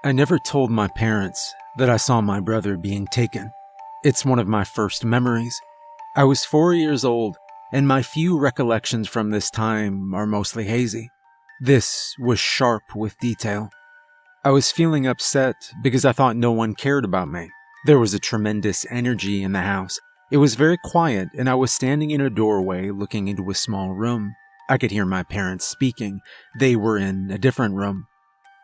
I never told my parents that I saw my brother being taken. It's one of my first memories. I was 4 years old, and my few recollections from this time are mostly hazy. This was sharp with detail. I was feeling upset because I thought no one cared about me. There was a tremendous energy in the house. It was very quiet, and I was standing in a doorway looking into a small room. I could hear my parents speaking. They were in a different room.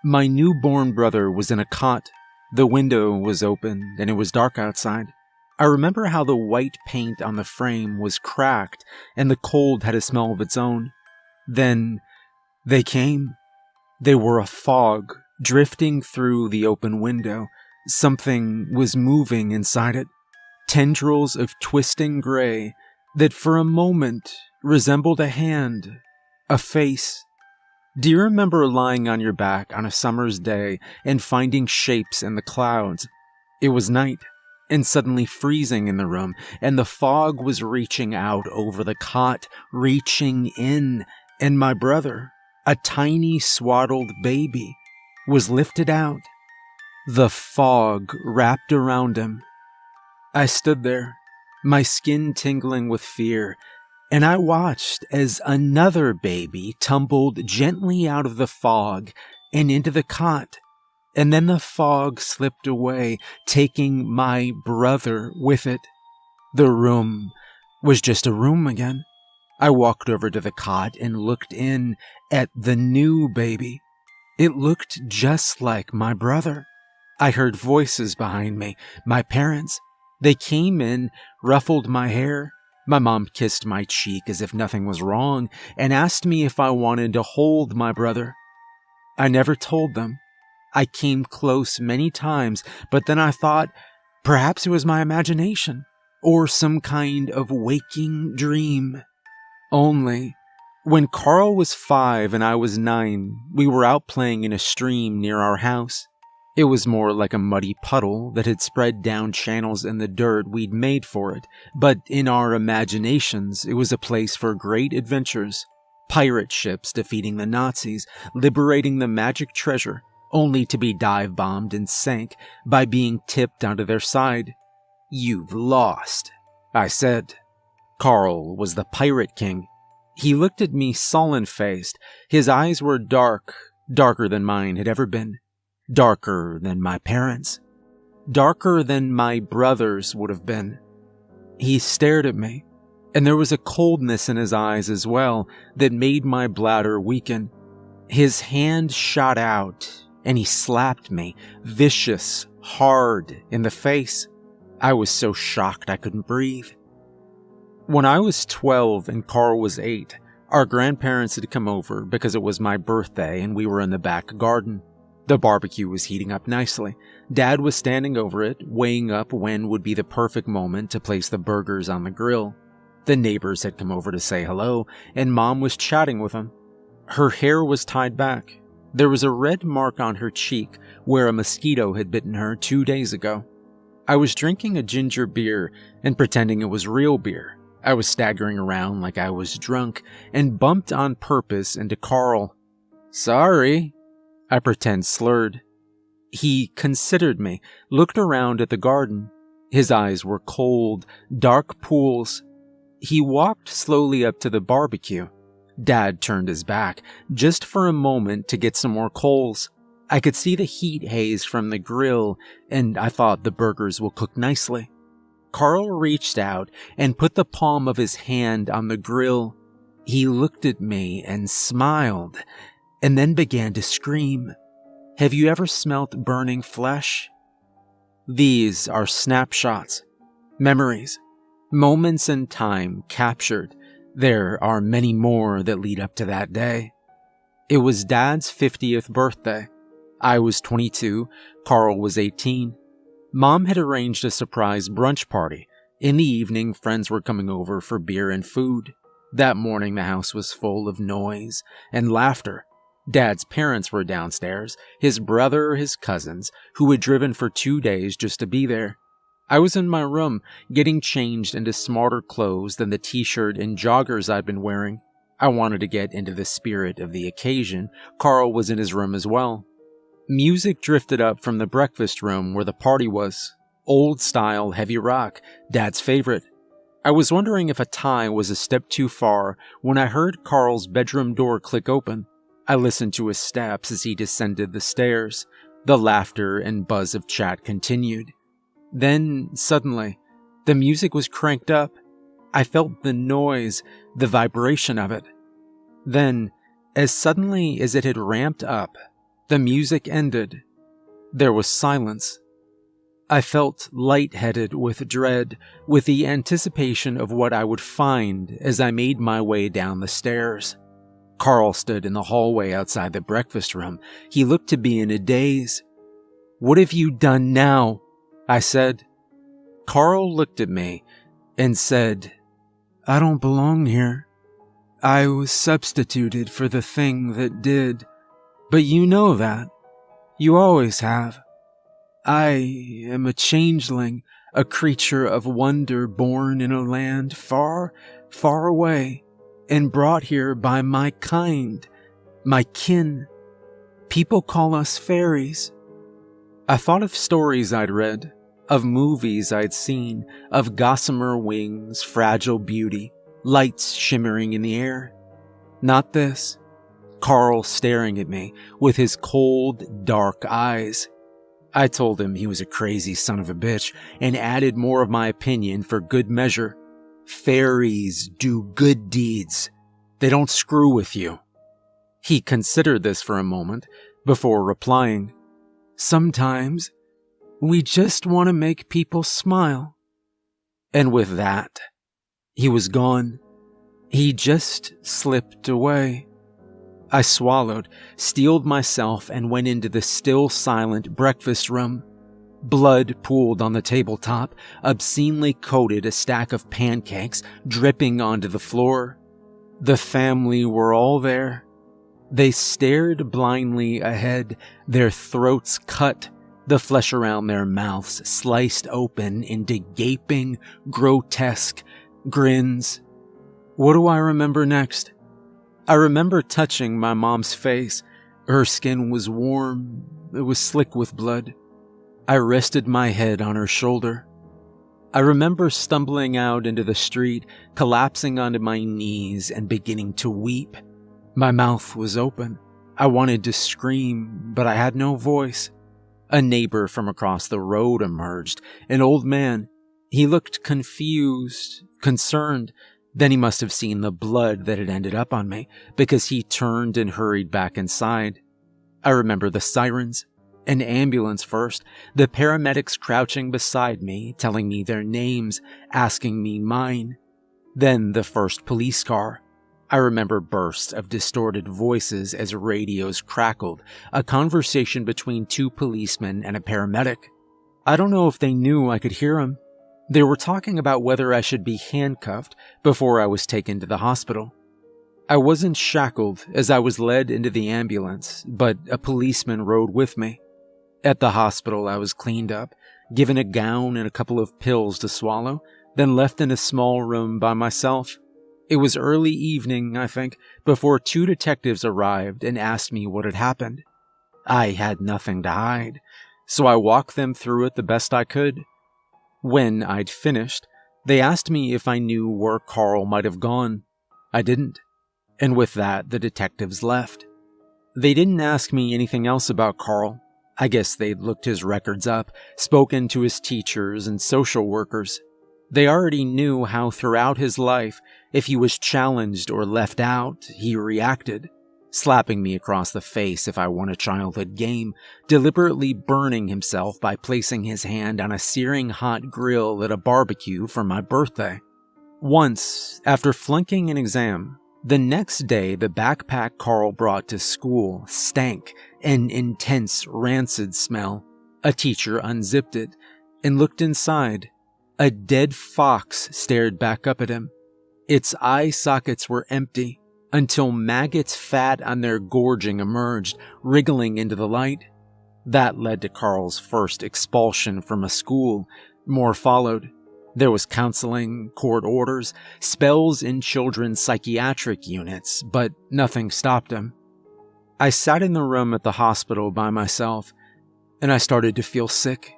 My newborn brother was in a cot. The window was open, and it was dark outside. I remember how the white paint on the frame was cracked, and the cold had a smell of its own. Then they came. They were a fog drifting through the open window. Something was moving inside it. Tendrils of twisting gray that for a moment resembled a hand, a face. Do you remember lying on your back on a summer's day and finding shapes in the clouds? It was night, and suddenly freezing in the room, and the fog was reaching out over the cot, reaching in, and my brother, a tiny swaddled baby, was lifted out. The fog wrapped around him. I stood there, my skin tingling with fear, and I watched as another baby tumbled gently out of the fog and into the cot, and then the fog slipped away, taking my brother with it. The room was just a room again. I walked over to the cot and looked in at the new baby. It looked just like my brother. I heard voices behind me, my parents. They came in, ruffled my hair. My mom kissed my cheek as if nothing was wrong and asked me if I wanted to hold my brother. I never told them. I came close many times, but then I thought perhaps it was my imagination or some kind of waking dream. Only, when Carl was 5 and I was 9, we were out playing in a stream near our house. It was more like a muddy puddle that had spread down channels in the dirt we'd made for it, but in our imaginations, it was a place for great adventures. Pirate ships defeating the Nazis, liberating the magic treasure, only to be dive-bombed and sank by being tipped onto their side. "You've lost," I said. Carl was the Pirate King. He looked at me sullen-faced. His eyes were dark, darker than mine had ever been. Darker than my parents. Darker than my brothers would have been. He stared at me, and there was a coldness in his eyes as well that made my bladder weaken. His hand shot out, and he slapped me, vicious, hard, in the face. I was so shocked I couldn't breathe. When I was 12 and Carl was 8, our grandparents had come over because it was my birthday and we were in the back garden. The barbecue was heating up nicely. Dad was standing over it, weighing up when would be the perfect moment to place the burgers on the grill. The neighbors had come over to say hello, and Mom was chatting with them. Her hair was tied back. There was a red mark on her cheek where a mosquito had bitten her 2 days ago. I was drinking a ginger beer and pretending it was real beer. I was staggering around like I was drunk and bumped on purpose into Carl. "Sorry," I pretend slurred. He considered me, looked around at the garden. His eyes were cold, dark pools. He walked slowly up to the barbecue. Dad turned his back, just for a moment to get some more coals. I could see the heat haze from the grill, and I thought the burgers will cook nicely. Carl reached out and put the palm of his hand on the grill. He looked at me and smiled, and then began to scream. Have you ever smelt burning flesh? These are snapshots, memories, moments in time captured. There are many more that lead up to that day. It was Dad's 50th birthday. I was 22, Carl was 18. Mom had arranged a surprise brunch party. In the evening, friends were coming over for beer and food. That morning, the house was full of noise and laughter. Dad's parents were downstairs, his brother, his cousins, who had driven for 2 days just to be there. I was in my room, getting changed into smarter clothes than the t-shirt and joggers I'd been wearing. I wanted to get into the spirit of the occasion. Carl was in his room as well. Music drifted up from the breakfast room where the party was. Old-style heavy rock, Dad's favorite. I was wondering if a tie was a step too far when I heard Carl's bedroom door click open. I listened to his steps as he descended the stairs. The laughter and buzz of chat continued. Then, suddenly, the music was cranked up. I felt the noise, the vibration of it. Then, as suddenly as it had ramped up, the music ended. There was silence. I felt lightheaded with dread, with the anticipation of what I would find as I made my way down the stairs. Carl stood in the hallway outside the breakfast room. He looked to be in a daze. "What have you done now?" I said. Carl looked at me and said, "I don't belong here. I was substituted for the thing that did. But you know that. You always have. I am a changeling, a creature of wonder born in a land far, far away, and brought here by my kind, my kin. People call us fairies." I thought of stories I'd read, of movies I'd seen, of gossamer wings, fragile beauty, lights shimmering in the air. Not this. Carl staring at me with his cold, dark eyes. I told him he was a crazy son of a bitch and added more of my opinion for good measure. Fairies do good deeds. They don't screw with you. He considered this for a moment before replying, "Sometimes we just want to make people smile." And with that, he was gone. He just slipped away. I swallowed, steeled myself, and went into the still silent breakfast room. Blood pooled on the tabletop, obscenely coated a stack of pancakes, dripping onto the floor. The family were all there. They stared blindly ahead, their throats cut, the flesh around their mouths sliced open into gaping, grotesque grins. What do I remember next? I remember touching my mom's face. Her skin was warm. It was slick with blood. I rested my head on her shoulder. I remember stumbling out into the street, collapsing onto my knees and beginning to weep. My mouth was open. I wanted to scream, but I had no voice. A neighbor from across the road emerged, an old man. He looked confused, concerned. Then he must have seen the blood that had ended up on me, because he turned and hurried back inside. I remember the sirens, an ambulance first, the paramedics crouching beside me, telling me their names, asking me mine. Then the first police car. I remember bursts of distorted voices as radios crackled, a conversation between two policemen and a paramedic. I don't know if they knew I could hear them. They were talking about whether I should be handcuffed before I was taken to the hospital. I wasn't shackled as I was led into the ambulance, but a policeman rode with me. At the hospital, I was cleaned up, given a gown and a couple of pills to swallow, then left in a small room by myself. It was early evening, I think, before two detectives arrived and asked me what had happened. I had nothing to hide, so I walked them through it the best I could. When I'd finished, they asked me if I knew where Carl might have gone. I didn't. And with that, the detectives left. They didn't ask me anything else about Carl. I guess they'd looked his records up, spoken to his teachers and social workers. They already knew how throughout his life, if he was challenged or left out, he reacted. Slapping me across the face if I won a childhood game, deliberately burning himself by placing his hand on a searing hot grill at a barbecue for my birthday. Once, after flunking an exam, the next day the backpack Carl brought to school stank, an intense, rancid smell. A teacher unzipped it and looked inside. A dead fox stared back up at him. Its eye sockets were empty, until maggots fat on their gorging emerged, wriggling into the light. That led to Carl's first expulsion from a school. More followed. There was counseling, court orders, spells in children's psychiatric units, but nothing stopped him. I sat in the room at the hospital by myself, and I started to feel sick.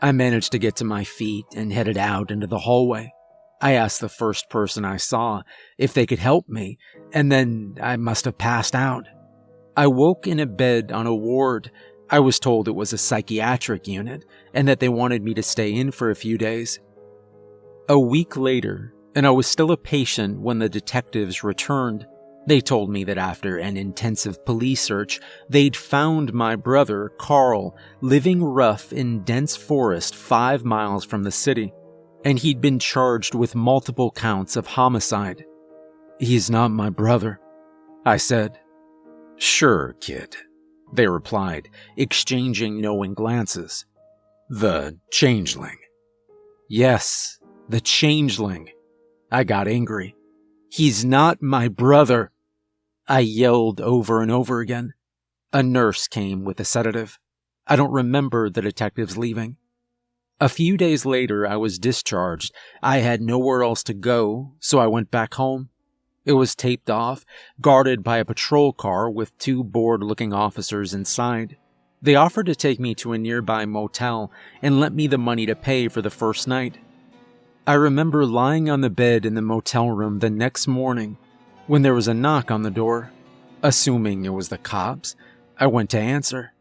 I managed to get to my feet and headed out into the hallway. I asked the first person I saw if they could help me, and then I must have passed out. I woke in a bed on a ward. I was told it was a psychiatric unit and that they wanted me to stay in for a few days. A week later, and I was still a patient when the detectives returned. They told me that after an intensive police search, they'd found my brother, Carl, living rough in dense forest 5 miles from the city, and he'd been charged with multiple counts of homicide. "He's not my brother," I said. "Sure, kid," they replied, exchanging knowing glances. "The changeling." Yes, the changeling. I got angry. "He's not my brother," I yelled over and over again. A nurse came with a sedative. I don't remember the detectives leaving. A few days later, I was discharged. I had nowhere else to go, so I went back home. It was taped off, guarded by a patrol car with 2 bored-looking officers inside. They offered to take me to a nearby motel and lent me the money to pay for the first night. I remember lying on the bed in the motel room the next morning when there was a knock on the door. Assuming it was the cops, I went to answer.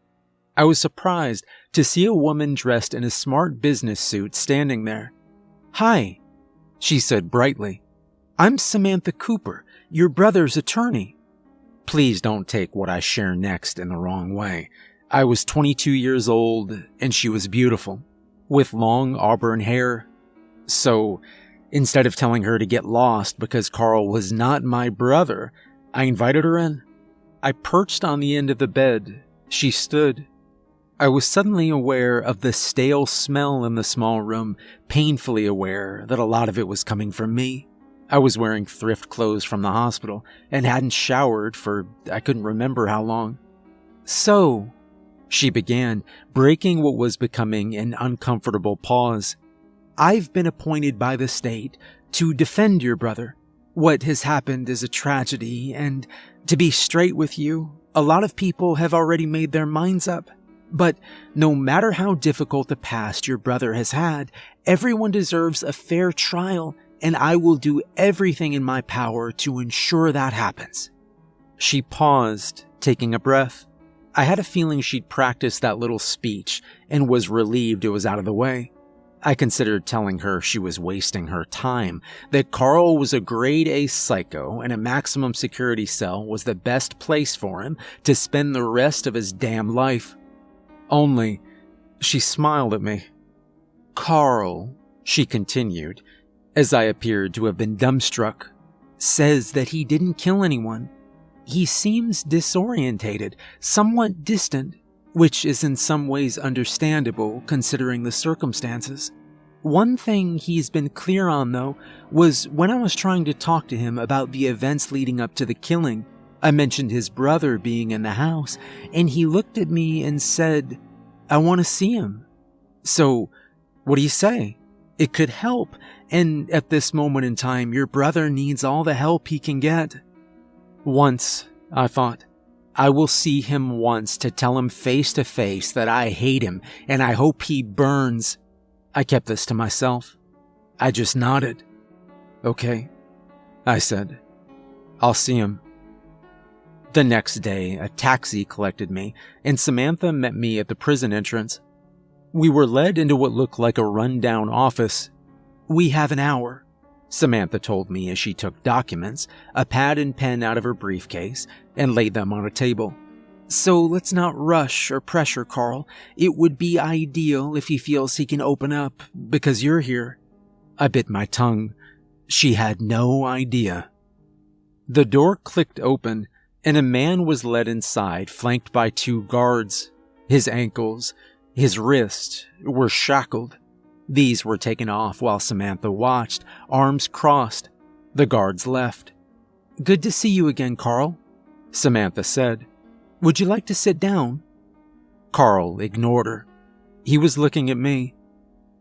I was surprised to see a woman dressed in a smart business suit standing there. "Hi," she said brightly. "I'm Samantha Cooper, your brother's attorney." Please don't take what I share next in the wrong way. I was 22 years old, and she was beautiful, with long auburn hair. So, instead of telling her to get lost because Carl was not my brother, I invited her in. I perched on the end of the bed. She stood. I was suddenly aware of the stale smell in the small room, painfully aware that a lot of it was coming from me. I was wearing thrift clothes from the hospital and hadn't showered for I couldn't remember how long. "So," she began, breaking what was becoming an uncomfortable pause, "I've been appointed by the state to defend your brother. What has happened is a tragedy, and to be straight with you, a lot of people have already made their minds up. But no matter how difficult the past your brother has had, everyone deserves a fair trial, and I will do everything in my power to ensure that happens." She paused, taking a breath. I had a feeling she'd practiced that little speech and was relieved it was out of the way. I considered telling her she was wasting her time, that Carl was a grade A psycho and a maximum security cell was the best place for him to spend the rest of his damn life. Only, she smiled at me. "Carl," she continued, as I appeared to have been dumbstruck, "says that he didn't kill anyone. He seems disorientated, somewhat distant, which is in some ways understandable considering the circumstances. One thing he's been clear on, though, was when I was trying to talk to him about the events leading up to the killing, I mentioned his brother being in the house, and he looked at me and said, 'I want to see him.' So, what do you say? It could help, and at this moment in time, your brother needs all the help he can get." Once, I thought. I will see him once to tell him face to face that I hate him and I hope he burns. I kept this to myself. I just nodded. "Okay," I said. "I'll see him." The next day, a taxi collected me, and Samantha met me at the prison entrance. We were led into what looked like a rundown office. "We have an hour," Samantha told me as she took documents, a pad and pen out of her briefcase, and laid them on a table. "So let's not rush or pressure Carl. It would be ideal if he feels he can open up, because you're here." I bit my tongue. She had no idea. The door clicked open, and a man was led inside, flanked by 2 guards. His ankles, his wrists, were shackled. These were taken off while Samantha watched, arms crossed. The guards left. "Good to see you again, Carl," Samantha said. "Would you like to sit down?" Carl ignored her. He was looking at me.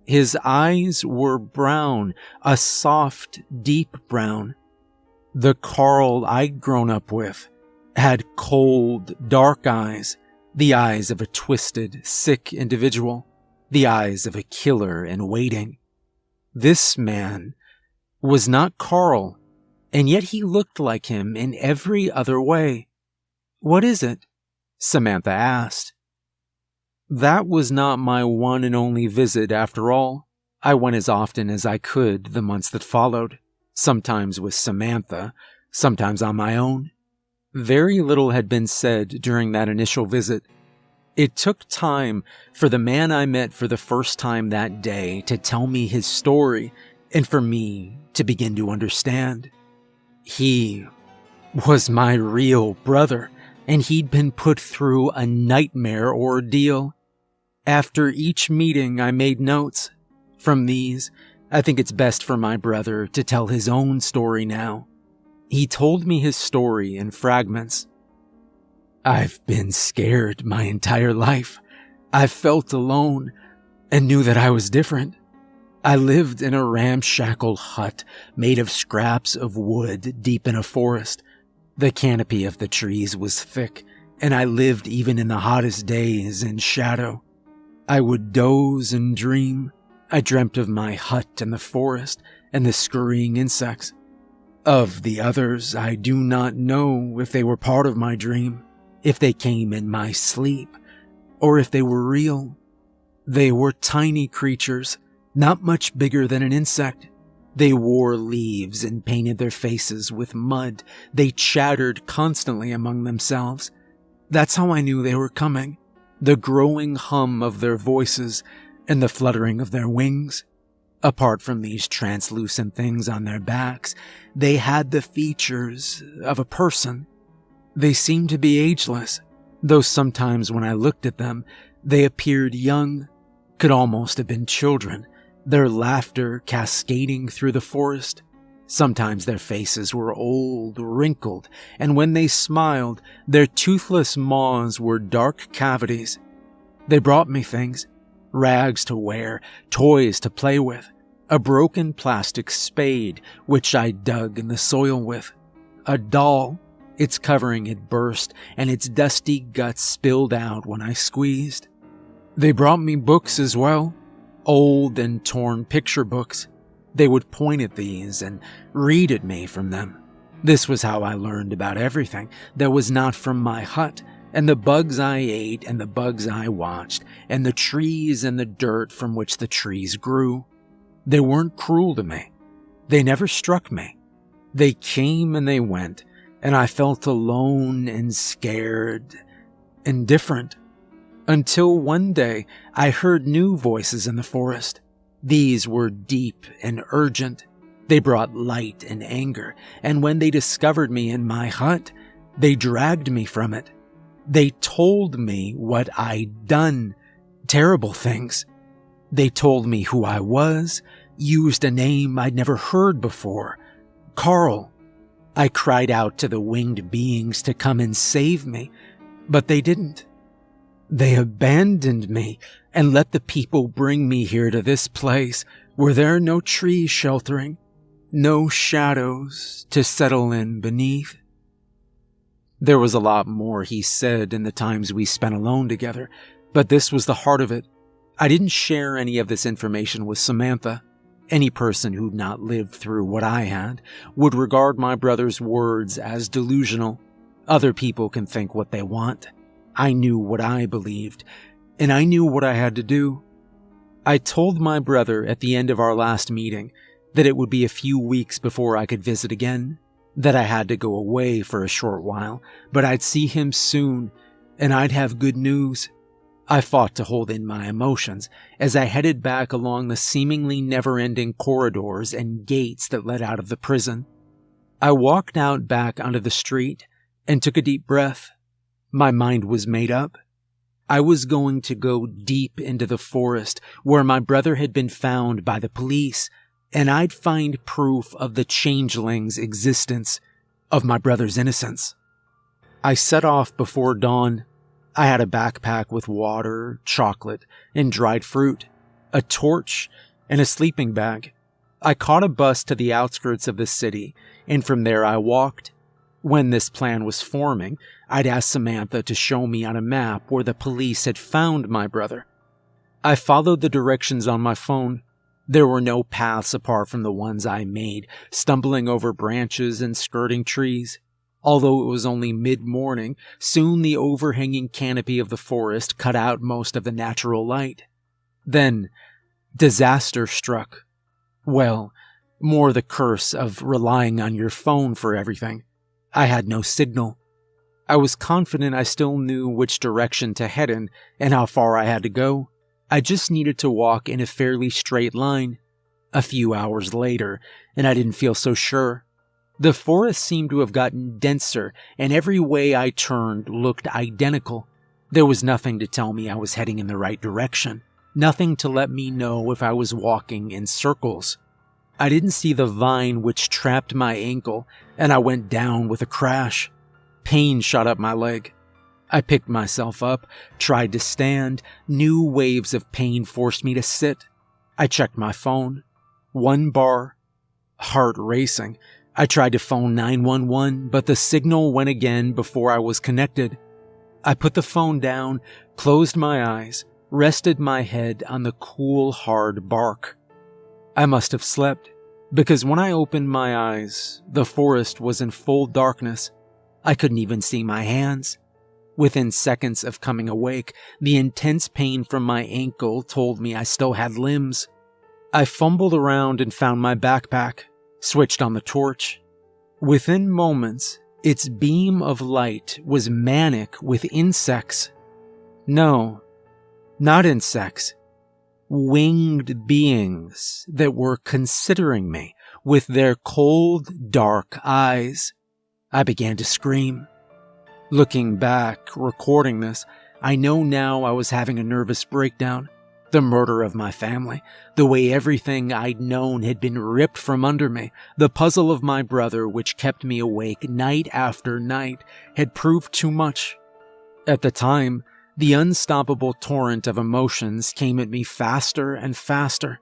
His eyes were brown, a soft, deep brown. The Carl I'd grown up with. had cold, dark eyes, the eyes of a twisted, sick individual, the eyes of a killer in waiting. This man was not Carl, and yet he looked like him in every other way. "What is it?" Samantha asked. That was not my one and only visit after all. I went as often as I could the months that followed, sometimes with Samantha, sometimes on my own. Very little had been said during that initial visit. It took time for the man I met for the first time that day to tell me his story and for me to begin to understand. He was my real brother, and he'd been put through a nightmare ordeal. After each meeting, I made notes. From these, I think it's best for my brother to tell his own story now. He told me his story in fragments. "I've been scared my entire life. I've felt alone and knew that I was different. I lived in a ramshackle hut made of scraps of wood deep in a forest. The canopy of the trees was thick, and I lived even in the hottest days in shadow. I would doze and dream. I dreamt of my hut and the forest and the scurrying insects. Of the others, I do not know if they were part of my dream, if they came in my sleep, or if they were real. They were tiny creatures, not much bigger than an insect. They wore leaves and painted their faces with mud. They chattered constantly among themselves. That's how I knew they were coming. The growing hum of their voices and the fluttering of their wings. Apart from these translucent things on their backs, they had the features of a person. They seemed to be ageless, though sometimes when I looked at them, they appeared young, could almost have been children, their laughter cascading through the forest. Sometimes their faces were old, wrinkled, and when they smiled, their toothless maws were dark cavities. They brought me things. Rags to wear, toys to play with, a broken plastic spade which I dug in the soil with, a doll, its covering had burst and its dusty guts spilled out when I squeezed. They brought me books as well, old and torn picture books. They would point at these and read at me from them. This was how I learned about everything that was not from my hut, and the bugs I ate and the bugs I watched, and the trees and the dirt from which the trees grew. They weren't cruel to me. They never struck me. They came and they went, and I felt alone and scared and different. Until one day I heard new voices in the forest. These were deep and urgent. They brought light and anger, and when they discovered me in my hut, they dragged me from it. They told me what I'd done, terrible things. They told me who I was, used a name I'd never heard before, Carl. I cried out to the winged beings to come and save me, but they didn't. They abandoned me and let the people bring me here to this place where there are no trees sheltering, no shadows to settle in beneath. There was a lot more he said in the times we spent alone together, but this was the heart of it. I didn't share any of this information with Samantha. Any person who'd not lived through what I had would regard my brother's words as delusional. Other people can think what they want. I knew what I believed, and I knew what I had to do. I told my brother at the end of our last meeting that it would be a few weeks before I could visit again, that I had to go away for a short while, but I'd see him soon, and I'd have good news. I fought to hold in my emotions as I headed back along the seemingly never-ending corridors and gates that led out of the prison. I walked out back onto the street and took a deep breath. My mind was made up. I was going to go deep into the forest where my brother had been found by the police, and I'd find proof of the changeling's existence, of my brother's innocence. I set off before dawn. I had a backpack with water, chocolate, and dried fruit, a torch, and a sleeping bag. I caught a bus to the outskirts of the city, and from there I walked. When this plan was forming, I'd asked Samantha to show me on a map where the police had found my brother. I followed the directions on my phone. There were no paths apart from the ones I made, stumbling over branches and skirting trees. Although it was only mid-morning, soon the overhanging canopy of the forest cut out most of the natural light. Then, disaster struck. Well, more the curse of relying on your phone for everything. I had no signal. I was confident I still knew which direction to head in and how far I had to go. I just needed to walk in a fairly straight line. A few hours later, and I didn't feel so sure. The forest seemed to have gotten denser, and every way I turned looked identical. There was nothing to tell me I was heading in the right direction. Nothing to let me know if I was walking in circles. I didn't see the vine which trapped my ankle, and I went down with a crash. Pain shot up my leg. I picked myself up, tried to stand. New waves of pain forced me to sit. I checked my phone. 1 bar. Heart racing. I tried to phone 911, but the signal went again before I was connected. I put the phone down, closed my eyes, rested my head on the cool, hard bark. I must have slept, because when I opened my eyes, the forest was in full darkness. I couldn't even see my hands. Within seconds of coming awake, the intense pain from my ankle told me I still had limbs. I fumbled around and found my backpack, switched on the torch. Within moments, its beam of light was manic with insects. No, not insects. Winged beings that were considering me with their cold, dark eyes. I began to scream. Looking back, recording this, I know now I was having a nervous breakdown. The murder of my family, the way everything I'd known had been ripped from under me, the puzzle of my brother which kept me awake night after night, had proved too much. At the time, the unstoppable torrent of emotions came at me faster and faster.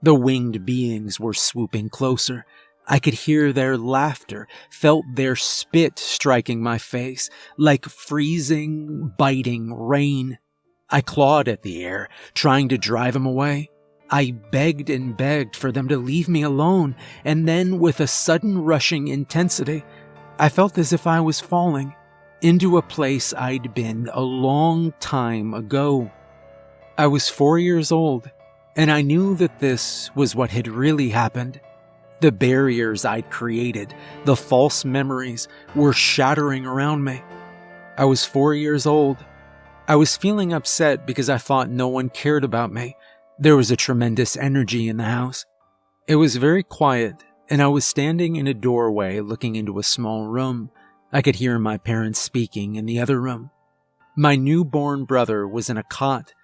The winged beings were swooping closer. I could hear their laughter, felt their spit striking my face, like freezing, biting rain. I clawed at the air, trying to drive them away. I begged and begged for them to leave me alone, and then with a sudden rushing intensity, I felt as if I was falling into a place I'd been a long time ago. I was 4 years old, and I knew that this was what had really happened. The barriers I'd created, the false memories, were shattering around me. I was 4 years old. I was feeling upset because I thought no one cared about me. There was a tremendous energy in the house. It was very quiet, and I was standing in a doorway looking into a small room. I could hear my parents speaking in the other room. My newborn brother was in a cot.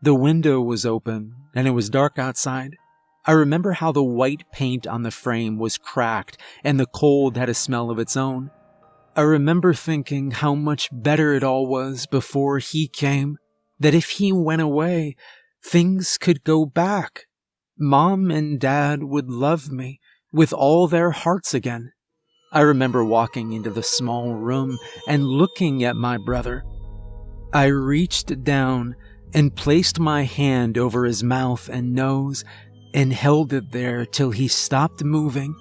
The window was open, and it was dark outside. I remember how the white paint on the frame was cracked, and the cold had a smell of its own. I remember thinking how much better it all was before he came, that if he went away, things could go back. Mom and Dad would love me with all their hearts again. I remember walking into the small room and looking at my brother. I reached down and placed my hand over his mouth and nose and held it there till he stopped moving,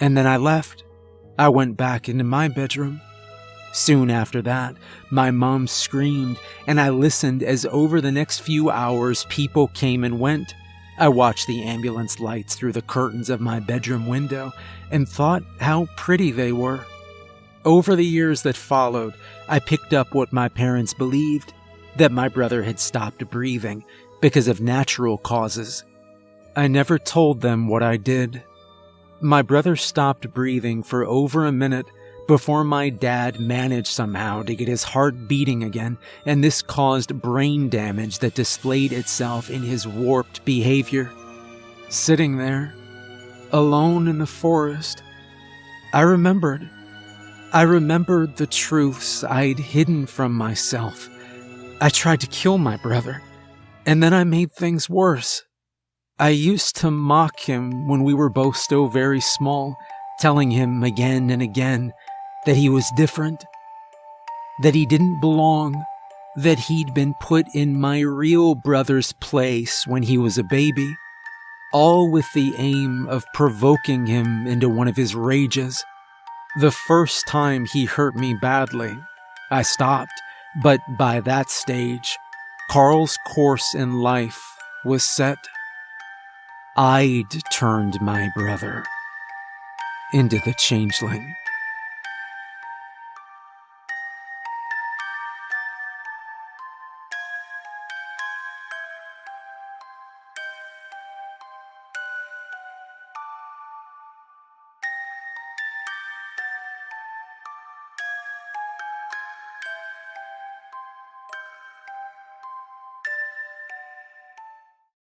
and then I left. I went back into my bedroom. Soon after that, my mom screamed, and I listened as over the next few hours people came and went. I watched the ambulance lights through the curtains of my bedroom window and thought how pretty they were. Over the years that followed, I picked up what my parents believed, that my brother had stopped breathing because of natural causes. I never told them what I did. My brother stopped breathing for over a minute before my dad managed somehow to get his heart beating again, and this caused brain damage that displayed itself in his warped behavior. Sitting there, alone in the forest, I remembered the truths I'd hidden from myself. I tried to kill my brother, and then I made things worse. I used to mock him when we were both still very small, telling him again and again, that he was different, that he didn't belong, that he'd been put in my real brother's place when he was a baby, all with the aim of provoking him into one of his rages. The first time he hurt me badly, I stopped, but by that stage, Carl's course in life was set. I'd turned my brother into the changeling.